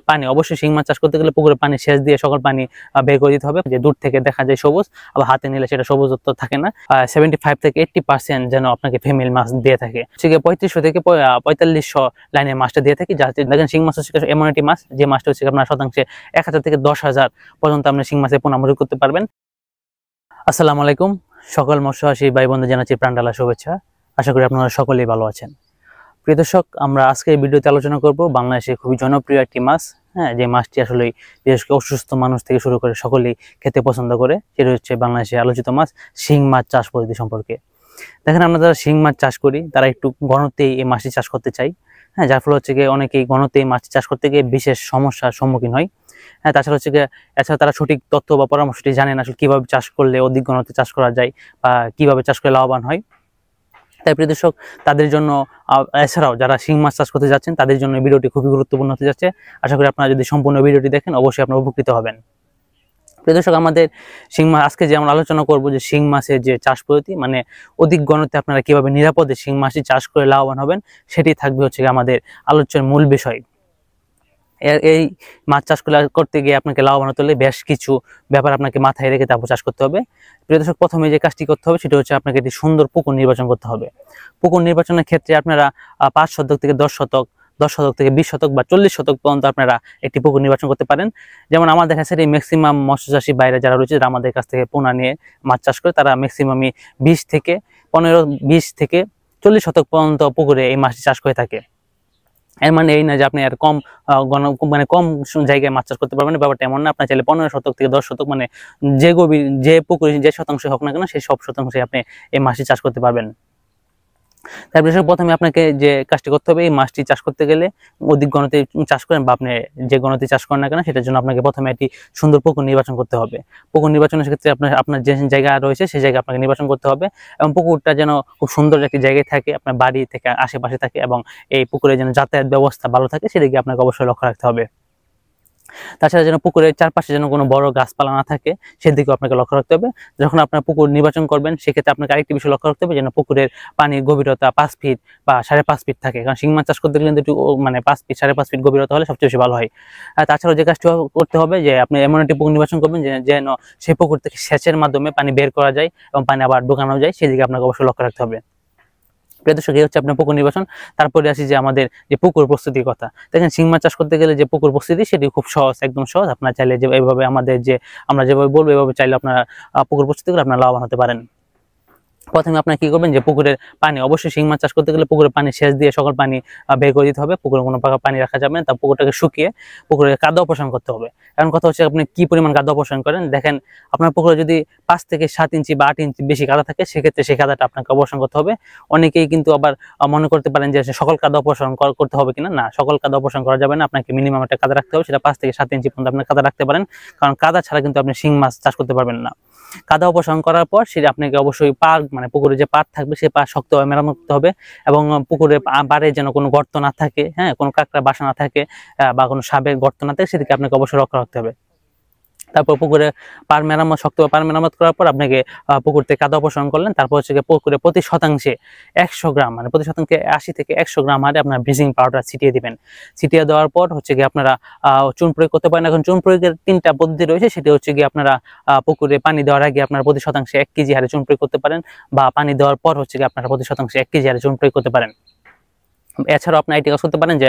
পানি অবশ্যই শিং মাছ চাষ করতে গেলে পুকুরে পানি সেচ দিয়ে সকল পানি বের করে দিতে হবে। যে দূর থেকে দেখা যায় সবুজ, আবার হাতে নিলে সেটা সবুজত্ব থাকে না। 75 থেকে 80% যেন আপনাকে ফিমেল মাছ দিয়ে থাকে। সেক্ষেত্রে 3500 থেকে 4500 লাইনের মাছটা দিয়ে থাকি। যাতে দেখেন শিং মাছ হচ্ছে এমন একটি মাছ যে মাছটা হচ্ছে আপনার শতাংশে 1000 থেকে 10,000 পর্যন্ত আপনি শিং মাছের পোনা করতে পারবেন। আসসালামু আলাইকুম, সকল মৎস্যচাষী ভাই বন্ধু জানাচ্ছি প্রাণঢালা শুভেচ্ছা। আশা করি আপনারা সকলেই ভালো আছেন। প্রিয় দর্শক, আমরা আজকে এই ভিডিওতে আলোচনা করব বাংলাদেশে খুবই জনপ্রিয় একটি মাছ, যে মাছটি আসলে বিশেষ করে অসুস্থ মানুষ থেকে শুরু করে সকলেই খেতে পছন্দ করে। সেটা হচ্ছে বাংলাদেশে আলোচিত মাছ শিং মাছ চাষ পদ্ধতি সম্পর্কে। দেখেন, আমরা যারা শিং মাছ চাষ করি তারা একটু ঘনতেই এই মাছটি চাষ করতে চাই, যার ফলে হচ্ছে গিয়ে অনেকেই ঘনতেই মাছটি চাষ করতে গিয়ে বিশেষ সমস্যার সম্মুখীন হয়। তাছাড়া হচ্ছে গিয়ে এছাড়া তারা সঠিক তথ্য বা পরামর্শটি জানে না আসলে কিভাবে চাষ করলে অধিক ঘনত্বে চাষ করা যায় বা কিভাবে চাষ করলে লাভবান হয়। তাই প্রিয় দর্শক, তাদের জন্য এছাড়াও যারা শিং মাছ চাষ করতে যাচ্ছেন তাদের জন্য ভিডিওটি খুবই গুরুত্বপূর্ণ হতে যাচ্ছে। আশা করি আপনারা যদি সম্পূর্ণ ভিডিওটি দেখেন অবশ্যই আপনারা উপকৃত হবেন। প্রিয় দর্শক, আমাদের শিং মাছ আজকে যে আমরা আলোচনা করব যে শিং মাছের যে চাষ পদ্ধতি, মানে অধিক ঘনত্বে আপনারা কিভাবে নিরাপদে শিং মাছটি চাষ করে লাভবান হবেন, সেটি থাকবে হচ্ছে আমাদের আলোচনার মূল বিষয়। এই মাছ চাষ করতে গিয়ে আপনাকে লাভবান হতে হলে বেশ কিছু ব্যাপার আপনাকে মাথায় রেখে তারপর চাষ করতে হবে। প্রিয় দর্শক, প্রথমে যে কাজটি করতে হবে সেটা হচ্ছে আপনাকে একটি সুন্দর পুকুর নির্বাচন করতে হবে। পুকুর নির্বাচনের ক্ষেত্রে আপনারা 5 শতক থেকে 10 শতক, 10 শতক থেকে 20 শতক বা 40 শতক পর্যন্ত আপনারা একটি পুকুর নির্বাচন করতে পারেন। যেমন আমাদের কাছে ম্যাক্সিমাম মৎস্যচাষী বাইরে যারা রয়েছে, যারা আমাদের কাছ থেকে পোনা নিয়ে মাছ চাষ করে, তারা ম্যাক্সিমামই 20 থেকে 40 শতক পর্যন্ত পুকুরে এই মাছটি চাষ করে থাকে। এর মানে এই না যে আপনি আর কম কম জায়গায় মাছ চাষ করতে পারবেন, ব্যাপারটা এমন না। আপনার চাইলে 15 শতক থেকে 10 শতক, মানে যে গভীর যে পুকুরে যে শতাংশ হোক না কেন, সেই সব শতাংশে আপনি এই মাছটি চাষ করতে পারবেন। তারপরে প্রথমে আপনাকে যে কাজটি করতে হবে, এই মাছটি চাষ করতে গেলে অধিক ঘনত্বে চাষ করেন বা আপনি যে ঘনত্বে চাষ করেন না কেন, সেটার জন্য আপনাকে প্রথমে একটি সুন্দর পুকুর নির্বাচন করতে হবে। পুকুর নির্বাচনের ক্ষেত্রে আপনার যে জায়গা রয়েছে সেই জায়গা আপনাকে নির্বাচন করতে হবে, এবং পুকুরটা যেন খুব সুন্দর একটি জায়গায় থাকে, আপনার বাড়ি থেকে আশেপাশে থাকে, এবং এই পুকুরে যেন যাতায়াত ব্যবস্থা ভালো থাকে সেদিকে আপনাকে অবশ্যই লক্ষ্য রাখতে হবে। তাছাড়া যেন পুকুরের চারপাশে যেন কোনো বড় গাছপালা না থাকে সেদিকেও আপনাকে লক্ষ্য রাখতে হবে। যখন আপনার পুকুর নির্বাচন করবেন সেক্ষেত্রে আপনাকে আরেকটি বিষয় লক্ষ্য রাখতে হবে, যেন পুকুরের পানির গভীরতা 5 ফিট বা 5.5 ফিট থাকে। কারণ শিং মাছ চাষ করতে গেলে একটু 5 ফিট 5.5 ফিট গভীরতা হলে সবচেয়ে বেশি ভালো হয়। আর তাছাড়াও যে কাজটি করতে হবে যে আপনি এমন একটি পুকুর নির্বাচন করবেন যেন সেই পুকুর থেকে সেচের মাধ্যমে পানি বের করা যায় এবং পানি আবার ঢোকানো যায়, সেদিকে আপনাকে অবশ্যই লক্ষ্য রাখতে হবে। প্রিয় দর্শক, এই হচ্ছে আপনার পুকুর নির্বাচন। তারপরে আসি যে আমাদের যে পুকুর প্রস্তুতির কথা। দেখেন, শিং মাছ চাষ করতে গেলে যে পুকুর প্রস্তুতি সেটি খুব সহজ, একদম সহজ। আপনারা চাইলে যে এইভাবে আমরা যেভাবে বলবো এভাবে চাইলে আপনারা পুকুর প্রস্তুতি করে আপনারা লাভবান হতে পারেন। প্রথমে আপনারা কি করবেন, যে পুকুরের পানি অবশ্যই শিং মাছ চাষ করতে গেলে পুকুরের পানি সেচ দিয়ে সকল পানি বের করে দিতে হবে। পুকুরে কোনো প্রকার পানি রাখা যাবে না। তা পুকুরটাকে শুকিয়ে পুকুরে কাদা অপসারণ করতে হবে। কারণ কথা হচ্ছে আপনি কি পরিমাণ কাদা অপসারণ করেন। দেখেন, আপনার পুকুরে যদি 5 থেকে 7 ইঞ্চি বা 8 ইঞ্চি বেশি কাদা থাকে, সেক্ষেত্রে সেই কাদাটা আপনাকে অপসারণ করতে হবে। অনেকেই কিন্তু আবার মনে করতে পারেন যে সকল কাদা অপসারণ করতে হবে কিনা। না, সকল কাদা অপসারণ করা যাবে না। আপনাকে মিনিমাম একটা কাদা রাখতে হবে, সেটা 5 থেকে 7 ইঞ্চি পর্যন্ত আপনার কাদা রাখতে পারেন। কারণ কাদা ছাড়া কিন্তু আপনি শিং মাছ চাষ করতে পারবেন না। কাদা অপসারণ করার পর সেটা আপনাকে অবশ্যই মানে পুকুরে যে পাড় থাকবে সেই পাড় শক্তভাবে মেরামত করতে হবে, এবং পুকুরে পাড়ে যেন কোনো গর্ত না থাকে, কোনো কাঁকড়া বাসা না থাকে বা কোনো সাপের গর্ত না থাকে, সেদিকে আপনাকে অবশ্যই লক্ষ্য রাখতে হবে। তারপর পুকুরে শক্তভাবে পাড় মেরামত করার পর আপনাকে পুকুর থেকে কাদা অপসারণ করলেন। তারপর হচ্ছে পুকুরে প্রতি শতাংশে 100 গ্রাম, মানে প্রতি শতাংশে 80 থেকে 100 গ্রাম হারে আপনার ব্লিচিং পাউডার ছিটিয়ে দিবেন। ছিটিয়ে দেওয়ার পর হচ্ছে গিয়ে আপনারা চুন প্রয়োগ করতে পারেন। এখন চুন প্রয়োগের 3টা পদ্ধতি রয়েছে। সেটি হচ্ছে গিয়ে আপনারা পুকুরে পানি দেওয়ার আগে আপনারা প্রতি শতাংশে 1 কেজি হারে চুন প্রয়োগ করতে পারেন, বা পানি দেওয়ার পর হচ্ছে গিয়ে আপনারা প্রতি শতাংশে 1 কেজি হারে চুন প্রয়োগ করতে পারেন। এছাড়াও আপনি এটি কাজ করতে পারেন যে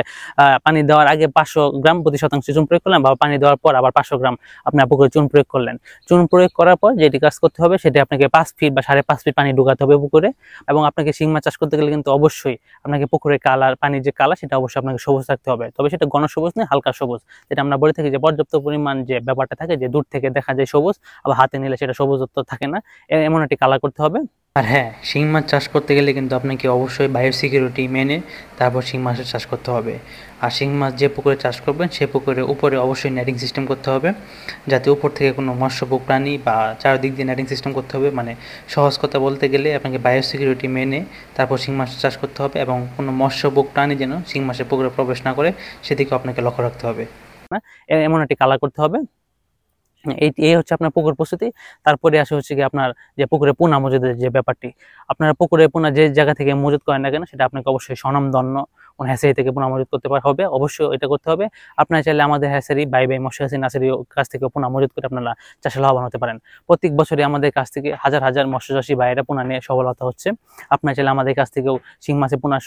পানি দেওয়ার আগে 500 গ্রাম প্রতি শতাংশে চুন প্রয়োগ করলেন, বা পানি দেওয়ার পর আবার 500 গ্রাম আপনার পুকুরে চুন প্রয়োগ করলেন। চুন প্রয়োগ করার পর যেটি কাজ করতে হবে সেটা আপনাকে 5 ফিট বা 5.5 ফিট পানি ঢুকাতে হবে পুকুরে। এবং আপনাকে শিং মাছ চাষ করতে গেলে কিন্তু অবশ্যই আপনাকে পুকুরের কালার, পানির যে কালার সেটা অবশ্যই আপনাকে সবুজ রাখতে হবে। তবে সেটা ঘন সবুজ নয়, হালকা সবুজ, যেটা আমরা বলে থাকি যে পর্যাপ্ত পরিমাণ যে ব্যাপারটা থাকে, যে দূর থেকে দেখা যায় সবুজ আবার হাতে নিলে সেটা সবুজত্ব থাকে না, এমন একটি কালার করতে হবে। আর হ্যাঁ, শিং মাছ চাষ করতে গেলে কিন্তু আপনাকে অবশ্যই বায়োসিকিউরিটি মেনে তারপর শিং মাছের চাষ করতে হবে। আর শিং মাছ যে পুকুরে চাষ করবেন সে পুকুরে উপরে অবশ্যই নেটিং সিস্টেম করতে হবে, যাতে উপর থেকে কোনো মৎস্যভোগ প্রাণী বা চারদিক দিয়ে নেটিং সিস্টেম করতে হবে। মানে সহজ কথা বলতে গেলে আপনাকে বায়োসিকিউরিটি মেনে তারপর শিং মাছ চাষ করতে হবে, এবং কোনো মৎস্যভোগ প্রাণী যেন শিং মাছের পুকুরে প্রবেশ না করে সেদিকেও আপনাকে লক্ষ্য রাখতে হবে। এমন একটি কালার করতে হবে। এই হচ্ছে আপনার পুকুর প্রস্তুতি। তারপরে আসে হচ্ছে কি আপনার যে পুকুরে পোনা মজুদের যে ব্যাপারটি। আপনারা পুকুরে পোনা যে জায়গা থেকে মজুদ করেন না কেন, সেটা আপনাকে অবশ্যই স্বনামধন্য কোনো হ্যাচারি থেকে পোনা মজুদ করতে হবে, অবশ্যই এটা করতে হবে। আপনারা চাইলে আমাদের হ্যাচারি বাই বাই মৎস্য হ্যাচারি নার্সারির কাছ থেকে পোনা মজুদ করে আপনারা চাষে লাভবান হতে পারেন। প্রত্যেক বছরই আমাদের কাছ থেকে হাজার হাজার মৎস্যচাষী ভাইয়েরা পোনা নিয়ে সফলতা হচ্ছে। আপনারা চাইলে আমাদের কাছ থেকেও শিং মাছের পোনা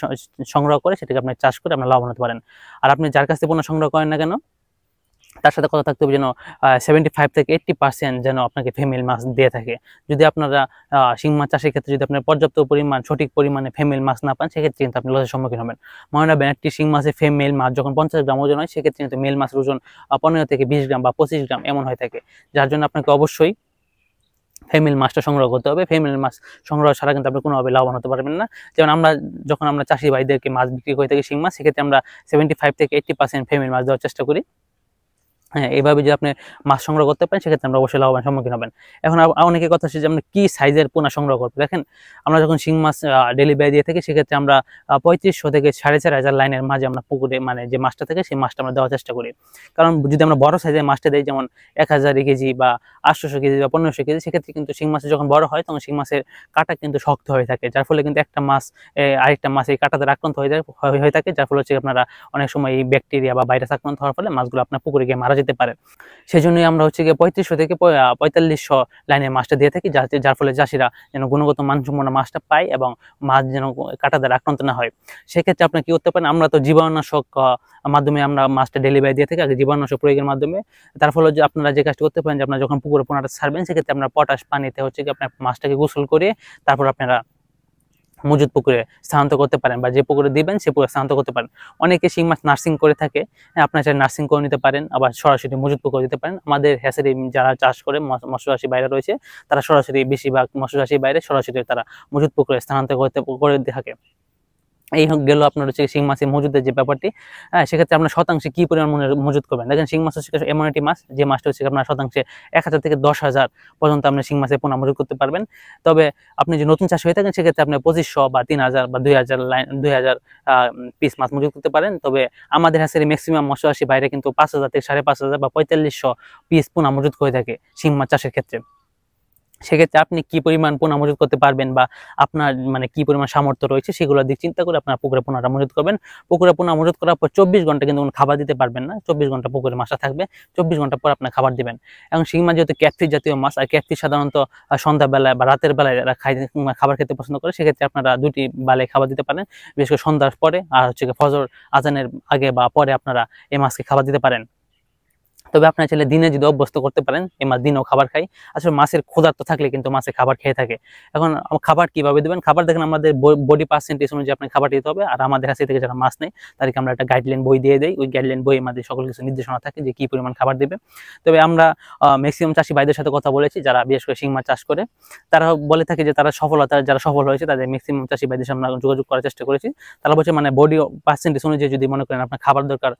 সংগ্রহ করে সেটাকে আপনি চাষ করে আপনারা লাভবান হতে পারেন। আর আপনি যার কাছ থেকে পোনা সংগ্রহ করেন না কেন, তার সাথে কথা থাকতে হবে যেন 75 থেকে 80% যেন আপনাকে ফিমেল মাছ দিয়ে থাকে। যদি আপনারা শিং মাছ চাষের ক্ষেত্রে যদি আপনার পর্যাপ্ত পরিমাণ সঠিক পরিমাণে ফিমেল মাছ না পান, সেক্ষেত্রে কিন্তু আপনি লসের সম্মুখীন হবেন। মনে রাখবেন, একটি শিং মাছের ফিমেল মাছ যখন 50 গ্রাম ওজন হয়, সেক্ষেত্রে কিন্তু মেল মাছের ওজন 15 থেকে 20 গ্রাম বা 25 গ্রাম এমন হয়ে থাকে। যার জন্য আপনাকে অবশ্যই ফিমেল মাছটা সংগ্রহ করতে হবে। ফিমেল মাছ সংগ্রহ ছাড়া কিন্তু আপনি কোনোভাবে লাভবান হতে পারবেন না। যেমন যখন আমরা চাষি ভাইদেরকে মাছ বিক্রি করে থাকি শিং মাছ, সেক্ষেত্রে আমরা 75 থেকে 80% ফিমেল মাছ দেওয়ার চেষ্টা করি। হ্যাঁ, এইভাবে যদি আপনি মাছ সংগ্রহ করতে পারেন, সেক্ষেত্রে আমরা অবশ্যই লাভবান সম্মুখীন হবেন। এখন অনেকের কথা হচ্ছে যে আপনি কি সাইজের পোনা সংগ্রহ করবেন। দেখেন, আমরা যখন শিং মাছ ডেলিভারি দিয়ে থাকি, সেক্ষেত্রে আমরা 3500 থেকে 4500 লাইনের মাঝে আমরা পুকুরে মানে যে মাছটা থাকে সেই মাছটা আমরা দেওয়ার চেষ্টা করি। কারণ যদি আমরা বড় সাইজের মাছটা দিই, যেমন 1000 কেজি বা 800 কেজি বা 1500 কেজি, সেক্ষেত্রে কিন্তু শিং মাছ যখন বড় হয়, তখন শিং মাছের কাঁটা কিন্তু শক্ত হয়ে থাকে, যার ফলে কিন্তু একটা মাছ আরেকটা মাছ এই কাঁটাতে আক্রান্ত হয়ে থাকে, যার ফলে হচ্ছে আপনারা অনেক সময় এই ব্যাকটেরিয়া বা ভাইরাস আক্রান্ত হওয়ার ফলে মাছগুলো আপনার পুকুরে গিয়ে মারা যেতে পারে। সেজন্যই আমরা হচ্ছে গিয়ে 3500 থেকে 4500 লাইনের মাছটা দিয়ে থাকি, যার ফলে চাষিরা যেন গুণগত মানসম্পন্ন মাছটা পায় এবং মাছ যেন কাঁটা দ্বারা আক্রান্ত না হয়। সেক্ষেত্রে আপনি কি করতে পারেন, আমরা তো জীবাণুনাশক মাধ্যমে আমরা মাছটা ডেলিভারি দিয়ে থাকি, আগে জীবাণুনাশক প্রয়োগের মাধ্যমে। তার ফলে যে আপনারা যে কাজটি করতে পারেন, যে আপনারা যখন পুকুরে পোনাটা ছাড়বেন, সেক্ষেত্রে আপনারা পটাশ পানিতে হচ্ছে কি আপনার মাছটাকে গোসল করে তারপর আপনারা মজুদ পুকুরে স্থানান্তর করতে পারেন, বা যে পুকুরে দিবেন সে পুকুরে স্থানান্তর করতে পারেন। অনেকে শিং মাছ নার্সিং করে থাকে, আপনারা চাইলে নার্সিং করে নিতে পারেন, আবার সরাসরি মজুদ পুকুরে দিতে পারেন। আমাদের হ্যাচারি যারা চাষ করে মৎস্যচাষী বাইরে রয়েছে, তারা সরাসরি বেশিরভাগ মৎস্যচাষী বাইরে সরাসরি তারা মজুদ পুকুরে স্থানান্তর করে থাকে। এই গেল আপনার হচ্ছে শিং মাছের মজুদের যে ব্যাপারটি। হ্যাঁ, সেক্ষেত্রে আপনার শতাংশে কি পরিমাণ মজুদ করবেন। দেখেন, শিং মাছ হচ্ছে এমন একটি মাছ, যে মাছটা হচ্ছে আপনার শতাংশে 1000 থেকে 10,000 পর্যন্ত আপনি শিং মাছের পোনা মজুদ করতে পারবেন। তবে আপনি যে নতুন চাষ হয়ে থাকেন, সেক্ষেত্রে আপনি 2500 বা 3000 বা 2000 পিস মাছ মজুদ করতে পারেন। তবে আমাদের হ্যাচারি ম্যাক্সিমাম মৎস্যচাষী বাইরে কিন্তু 5000 থেকে 5500 বা 4500 পিস পোনা মজুদ করে থাকে শিং মাছ চাষের ক্ষেত্রে। সেক্ষেত্রে আপনি কি পরিমাণ পোনা মজুদ করতে পারবেন বা আপনার মানে কি পরিমাণ সামর্থ্য রয়েছে, সেগুলোর দিক চিন্তা করে আপনার পুকুরে পোনাটা মজুদ করবেন। পুকুরে পোনা মজুদ করার পর 24 ঘন্টা কিন্তু কোনো খাবার দিতে পারবেন না। 24 ঘন্টা পুকুরে মাছটা থাকবে, 24 ঘন্টা পর আপনার খাবার দিবেন। এবং শিং মাছ যেহেতু ক্যাটফিশ জাতীয় মাছ, আর ক্যাটফিশ সাধারণত সন্ধ্যাবেলায় বা রাতের বেলায় এরা খাবার খেতে পছন্দ করে, সেক্ষেত্রে আপনারা 2টি বেলায় খাবার দিতে পারেন, বিশেষ করে সন্ধ্যার পরে আর হচ্ছে ফজর আজানের আগে বা পরে আপনারা এই মাছকে খাবার দিতে পারেন। তবে আপনার ছেলে দিনে যদি অভ্যস্ত করতে পারেন, এই মাছ দিনেও খাবার খায়। আসলে মাছের ক্ষুধার্ত থাকলে কিন্তু মাছের খাবার খেয়ে থাকে। এখন খাবার কিভাবে দেবেন, খাবার দেখেন আমাদের বডি পার্সেন্টেজ অনুযায়ী আপনার খাবার দিতে হবে। আর আমাদের কাছে থেকে যারা মাছ নেই, তাদেরকে আমরা একটা গাইডলাইন বই দিয়ে দিই। ওই গাইডলাইন বইয়ের মধ্যে সকল কিছু নির্দেশনা থাকে যে কি পরিমাণ খাবার দেবে। তবে আমরা ম্যাক্সিমাম চাষি ভাইদের সাথে কথা বলেছি, যারা বিশেষ করে শিং মাছ চাষ করে, তারা বলে থাকে যে যারা সফল হয়েছে, তাদের ম্যাক্সিমাম চাষি ভাইদের সাথে আমরা যোগাযোগ করার চেষ্টা করেছি। তারা বলছে মানে বডি পার্সেন্টেজ অনুযায়ী যদি মনে করেন আপনার খাবার দরকার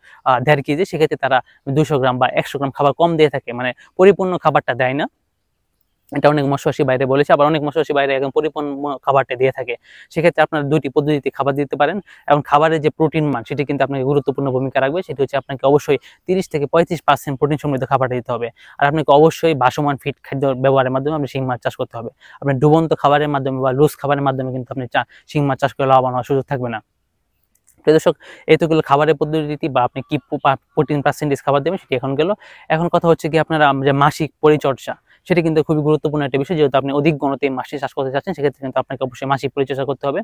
1.5 কেজি, সেক্ষেত্রে তারা 200 গ্রাম বা 100 গ্রাম খাবার কম দিয়ে থাকে, মানে পরিপূর্ণ খাবারটা দেয় না। এটা অনেক মৎস্যচাষী বাইরে বলেছে, আবার অনেক মৎস্যচাষী বাইরে একদম পরিপূর্ণ খাবারটা দিয়ে থাকে। সেক্ষেত্রে আপনার 2টি পদ্ধতিতে খাবার দিতে পারেন। এবং খাবারের যে প্রোটিন মান, সেটি কিন্তু আপনাকে গুরুত্বপূর্ণ ভূমিকা রাখবে। সেটি হচ্ছে আপনাকে অবশ্যই 30 থেকে 35% প্রোটিন সমৃদ্ধ খাবারটা দিতে হবে। আর আপনাকে অবশ্যই ভাসমান ফিড খাদ্য ব্যবহারের মাধ্যমে আপনি শিং মাছ চাষ করতে হবে। আপনি ডুবন্ত খাবারের মাধ্যমে বা লুজ খাবারের মাধ্যমে কিন্তু আপনি শিং মাছ চাষ করে লাভবান হওয়ার সুযোগ থাকবে না। দর্শক, এতগুলো খাবারের পদ্ধতি বা আপনি কি প্রোটিন পার্সেন্টেজ খাবার দেবেন, সেটি এখন গেল। এখন কথা হচ্ছে কি আপনারা যে মাসিক পরিচর্যা, সেটি কিন্তু খুবই গুরুত্বপূর্ণ একটা বিষয়। যেহেতু আপনি অধিক ঘনতে মাছটি চাষ করতে চাচ্ছেন, সেক্ষেত্রে কিন্তু আপনাকে অবশ্যই মাসিক পরিচর্যা করতে হবে।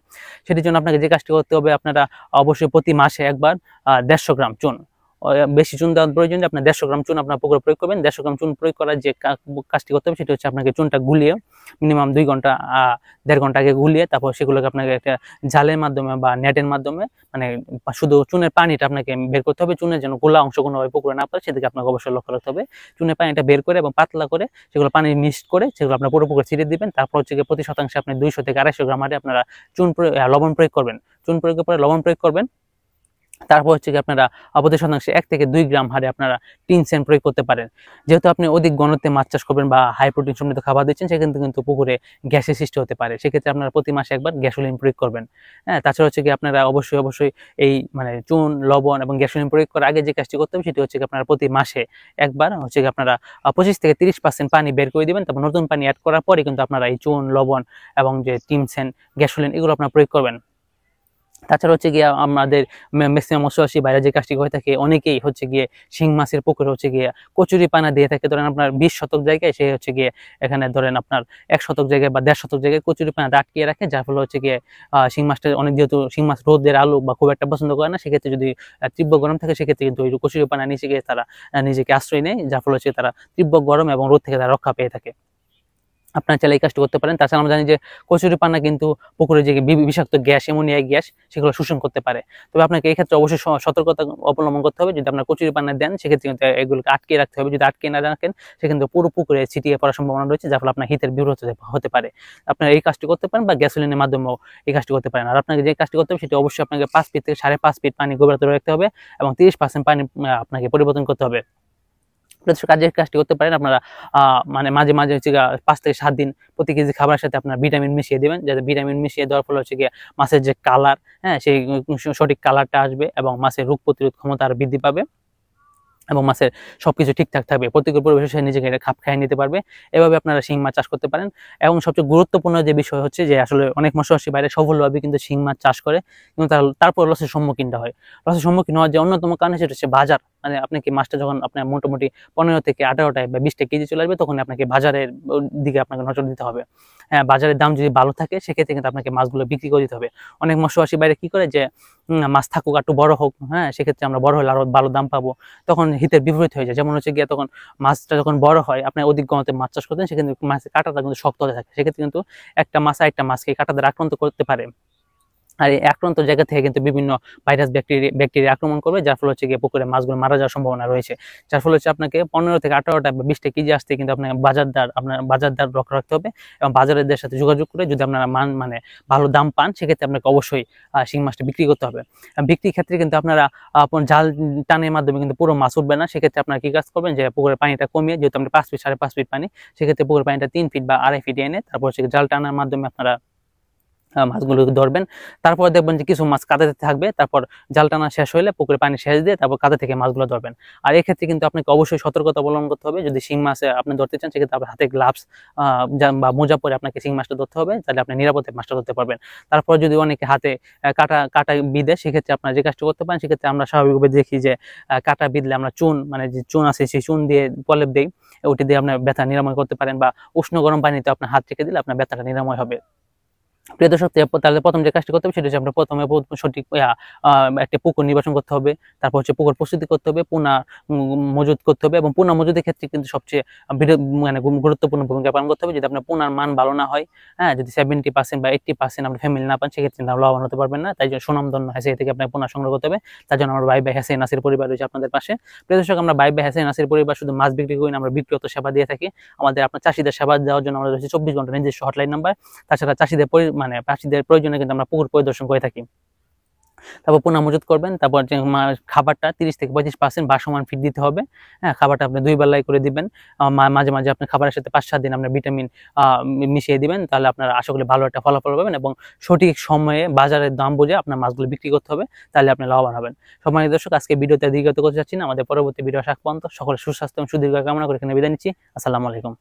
সেটির জন্য আপনাকে যে কাজটি করতে হবে, আপনারা অবশ্যই প্রতি মাসে একবার 150 গ্রাম চুন, বেশি চুন দেওয়ার প্রয়োজন, আপনার 150 গ্রাম চুন আপনার পুকুরে প্রয়োগ করবেন। 150 গ্রাম চুন প্রয়োগ করার যে কাজটি করতে হবে, সেটি হচ্ছে আপনাকে চুনটা গুলিয়ে মিনিমাম 2 ঘন্টা 1.5 ঘন্টা আগে গুলিয়ে, তারপর সেগুলোকে আপনাকে একটা জালের মাধ্যমে বা নেটের মাধ্যমে, মানে শুধু চুনের পানিটা আপনাকে বের করতে হবে। চুনের যেন গোলা অংশ কোনোভাবে পুকুরে না পড়ে, সেদিকে আপনাকে অবশ্যই লক্ষ্য রাখতে হবে। চুনের পানিটা বের করে এবং পাতলা করে সেগুলো পানি মিক্সড করে সেগুলো আপনার পুরো পুকুরে ছিটিয়ে দিবেন। তারপর হচ্ছে প্রতি শতাংশে আপনি 200 থেকে 250 গ্রাম হারে আপনারা লবণ প্রয়োগ করবেন। চুন প্রয়োগের পরে লবণ প্রয়োগ করবেন। তারপর হচ্ছে কি আপনারা প্রতি শতাংশে 1 থেকে 2 গ্রাম হারে আপনারা টিনসেন প্রয়োগ করতে পারেন। যেহেতু আপনি অধিক ঘনত্বে মাছ চাষ করবেন বা হাই প্রোটিন সমৃদ্ধ খাবার দিচ্ছেন, সেক্ষেত্রে কিন্তু পুকুরে গ্যাসের সৃষ্টি হতে পারে। সেক্ষেত্রে আপনারা প্রতি মাসে একবার গ্যাসোলিন প্রয়োগ করবেন। হ্যাঁ, তাছাড়া হচ্ছে কি আপনারা অবশ্যই এই মানে চুন, লবণ এবং গ্যাসোলিন প্রয়োগ করার আগে যে কাজটি করতে হবে সেটি হচ্ছে কি আপনারা প্রতি মাসে একবার হচ্ছে কি আপনারা 25 থেকে 30% পানি বের করে দিবেন। তারপর নতুন পানি এড করার পরে কিন্তু আপনারা এই চুন, লবণ এবং যে টিনসেন, গ্যাসোলিন এগুলো আপনারা প্রয়োগ করবেন। তাছাড়া হচ্ছে গিয়ে আমাদের ম্যাক্সিমাম মৎস্যচাষী বাইরে যে কাজটি করে থাকে, অনেকেই হচ্ছে গিয়ে শিং মাছের পুকুরে হচ্ছে গিয়ে কচুরি পানা দিয়ে থাকে। ধরেন আপনার 20 শতক জায়গায় সে হচ্ছে গিয়ে এখানে ধরেন আপনার 1 শতক জায়গায় বা 1.5 শতক জায়গায় কচুরি পানা আটকিয়ে রাখে, যার ফলে হচ্ছে গিয়ে শিং মাছটা অনেক, যেহেতু শিং মাছ রোদের আলো বা খুব একটা পছন্দ করে না, সেক্ষেত্রে যদি তীব্র গরম থাকে সেক্ষেত্রে কিন্তু ওই কচুরি পানা নিচে গিয়ে তারা নিজেকে আশ্রয় নেয়, যার ফলে হচ্ছে তারা তীব্র গরম এবং রোদ থেকে তারা রক্ষা পেয়ে থাকে। আপনারা চাইলে এই কাজটি করতে পারেন। তাছাড়া আমরা জানি যে কচুরিপানা কিন্তু পুকুরে যে বিষাক্ত গ্যাস, অ্যামোনিয়া গ্যাস, সেগুলো শোষণ করতে পারে। তবে আপনাকে এই ক্ষেত্রে অবশ্যই সতর্কতা অবলম্বন করতে হবে। যদি আপনার কচুরিপানা দেন সেক্ষেত্রে কিন্তু এগুলোকে আটকে রাখতে হবে। যদি আটকে না রাখেন সেক্ষেত্রে পুরো পুকুরে ছিটিয়ে পড়ার সম্ভাবনা রয়েছে, যার ফলে আপনার হিতের বিপরীত হতে পারে। আপনারা এই কাজটি করতে পারেন বা গ্যাসোলিনের মাধ্যমেও এই কাজটি করতে পারেন। আর আপনাকে যে কাজটি করতে হবে সেটি অবশ্যই আপনাকে 5 ফিট থেকে 5.5 ফিট পানি গভীরতা রাখতে হবে এবং 30% পানি আপনাকে পরিবর্তন করতে হবে। কাজের কাজটি করতে পারেন আপনারা। মানে মাঝে মাঝে হচ্ছে 5 থেকে 7 দিন প্রতি কেজি খাবারের সাথে আপনার ভিটামিন মিশিয়ে দেবেন, যাতে ভিটামিন মিশিয়ে দেওয়ার ফলে হচ্ছে গিয়ে মাছের যে কালার, হ্যাঁ, সেই সঠিক কালারটা আসবে এবং মাছের রোগ প্রতিরোধ ক্ষমতা আরো বৃদ্ধি পাবে এবং মাছের সবকিছু ঠিকঠাক থাকবে। প্রতিকূল পরিবেশে সে নিজেকে এটা খাপ খাইয়ে নিতে পারবে। এভাবে আপনারা শিং মাছ চাষ করতে পারেন। এবং সবচেয়ে গুরুত্বপূর্ণ যে বিষয় হচ্ছে যে আসলে অনেক মৎস্যচাষী বাইরে সফলভাবে কিন্তু শিং মাছ চাষ করে, কিন্তু তারপর লসের সম্মুখীনটা হয়। লসের সম্মুখীন হওয়ার যে অন্যতম কারণ সেটা হচ্ছে বাজার। মানে আপনি কি মাছটা যখন আপনার মোটামুটি 15 থেকে 18টায় বা 20টা কেজি চলে আসবে, তখন আপনাকে বাজারের দিকে আপনাকে নজর দিতে হবে। হ্যাঁ, বাজারের দাম যদি ভালো থাকে সেক্ষেত্রে কিন্তু আপনাকে মাছগুলো বিক্রি করে দিতে হবে। অনেক মৎস্যচাষী বাইরে কি করে যে মাছ থাকুক, একটু বড় হোক, হ্যাঁ, সেক্ষেত্রে আমরা বড় হলে আরো ভালো দাম পাবো, তখন হিতের বিপরীত হয়ে যায়। যেমন হচ্ছে গিয়ে তখন মাছটা যখন বড় হয়, আপনি অধিক ঘনত্বে মাছ চাষ করতেন, সেক্ষেত্রে মাছের কাঁটাটা কিন্তু শক্ত হতে থাকে। সেক্ষেত্রে কিন্তু একটা মাছ আরেকটা মাছকে কাঁটা দ্বারা আক্রান্ত করতে পারে। আর এই আক্রান্ত জায়গা থেকে কিন্তু বিভিন্ন ভাইরাস, ব্যাকটেরিয়া আক্রমণ করবে, যার ফলে হচ্ছে গিয়ে পুকুরে মাছগুলো মারা যাওয়ার সম্ভাবনা রয়েছে। যার ফলে হচ্ছে আপনাকে 15 থেকে 18টা বা 20টা কেজি আসতে কিন্তু আপনার বাজার দর রক্ষা রাখতে হবে এবং বাজারের সাথে যোগাযোগ করে যদি আপনারা মানে ভালো দাম পান, সেক্ষেত্রে আপনাকে অবশ্যই শিং মাছটা বিক্রি করতে হবে। বিক্রির ক্ষেত্রে কিন্তু আপনারা জাল টানের মাধ্যমে কিন্তু পুরো মাছ উঠবে না। সেক্ষেত্রে আপনারা কি কাজ করবেন, যে পুকুরের পানিটা কমিয়ে, যেহেতু আমরা 5 ফিট 5.5 ফিট পানি, সেক্ষেত্রে পুকুরের পানিটা 3 ফিট বা 2.5 ফিট এনে তারপর হচ্ছে জাল টানার মাধ্যমে আপনারা মাছগুলোকে ধরবেন। তারপর দেখবেন যে কিছু মাছ কাদাতে থাকবে, তারপর জাল টানা শেষ হলে পুকুরে পানি শেষ দিয়ে তারপর কাদা থেকে মাছগুলো ধরবেন। আর এক্ষেত্রে কিন্তু আপনাকে অবশ্যই সতর্কতা অবলম্বন করতে হবে। যদি শিং মাছ আপনি ধরতে চান, সেক্ষেত্রে আপনার হাতে গ্লাভস বা মোজা পরে আপনাকে শিং মাছটা ধরতে হবে, তাহলে আপনি নিরাপদে মাছটা ধরতে পারবেন। তারপর যদি অনেকে হাতে কাটা বিঁধে, সেক্ষেত্রে আপনারা যে কাজটা করতে পারেন, সেক্ষেত্রে আমরা স্বাভাবিকভাবে দেখি যে কাটা বিঁধলে আমরা চুন, মানে যে চুন আছে সেই চুন দিয়ে প্রলেপ দিই, ওটি দিয়ে আপনার ব্যথা নিরাময় করতে পারেন, বা উষ্ণ গরম পানিতে আপনার হাত রেখে দিলে আপনার ব্যথাটা নিরাময় হবে। প্রিয় দর্শক, তাহলে প্রথম যে কাজটি করতে হবে সেটা হচ্ছে আমরা প্রথমে সঠিক একটা পুকুর নির্বাচন করতে হবে। তারপর হচ্ছে পুকুর প্রস্তুতি করতে হবে, পোনা মজুত করতে হবে এবং পোনা মজুদের ক্ষেত্রে কিন্তু সবচেয়ে মানে গুরুত্বপূর্ণ ভূমিকা পালন করতে হবে। যদি আপনার পোনার মান ভালো না হয়, হ্যাঁ, যদি 70% বা 80% আপনার ফ্যামিলি না পান, সেক্ষেত্রে লাভবান হতে পারবেন না। তাই জন্য সুনামধন্য হ্যাচারি থেকে আপনার পোনা সংগ্রহ করতে হবে। তার জন্য আমরা বাই বাই হ্যাচারি নাসির পরিবার রয়েছে আপনাদের পাশে। প্রিয় দর্শক, আমরা বাই বাই হ্যাচারি নাসির পরিবার শুধু মাছ বিক্রি করি না, আমরা বিক্রিগত সেবা দিয়ে থাকি। আমাদের আপনার চাষিদের সেবা দেওয়ার জন্য আমাদের রয়েছে 24 ঘন্টা নিজস্ব হটলাইন নাম্বার। তাছাড়া চাষিদের প্রয়োজনে কিন্তু আমরা পুকুর পরিদর্শন করে থাকি। তারপর পোনা মজুত করবেন। তারপর যে খাবারটা 30 থেকে 35% ভাসমান ফিড দিতে হবে। হ্যাঁ, খাবারটা আপনি 2 বেলায় করে দিবেন। মাঝে মাঝে আপনি খাবারের সাথে 5-7 দিন আপনার ভিটামিন মিশিয়ে দিবেন। তাহলে আপনারা আশা করি ভালো একটা ফলাফল পাবেন এবং সঠিক সময়ে বাজারের দাম বুঝে আপনার মাছগুলো বিক্রি করতে হবে, তাহলে আপনি লাভবান হবেন। সম্মানিত দর্শক, আজকে ভিডিওতে দীর্ঘায়িত করতে চাচ্ছি না। আমাদের পরবর্তী ভিডিও আসা পর্যন্ত সকলের সুস্বাস্থ্য এবং সুদীর্ঘ কামনা করে এখানে বিদায় নিচ্ছি। আসসালামু আলাইকুম।